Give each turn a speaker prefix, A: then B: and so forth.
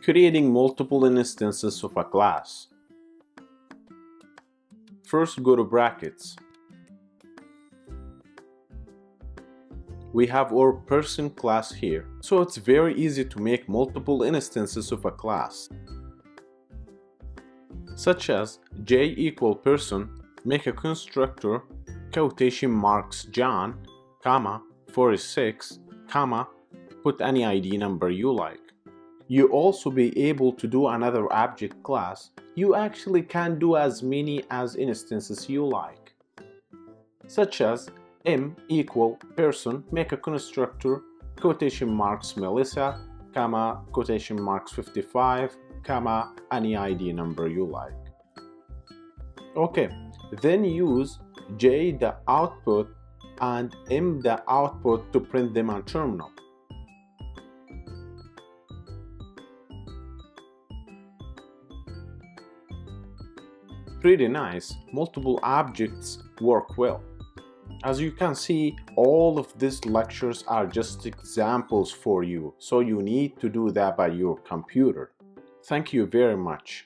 A: Creating multiple instances of a class. First, go to brackets. We have our person class here, so it's very easy to make multiple instances of a class. Such as j equal person, make a constructor, quotation marks John, comma, 46, comma, put any ID number you like. You also be able to do another object class. You actually can do as many as instances you like. Such as m equal person, make a constructor, quotation marks Melissa, comma, quotation marks 55, comma, any ID number you like. Okay, then use j the output and m the output to print them on terminal. Pretty nice, multiple objects work well. As you can see, all of these lectures are just examples for you, so you need to do that by your computer. Thank you very much.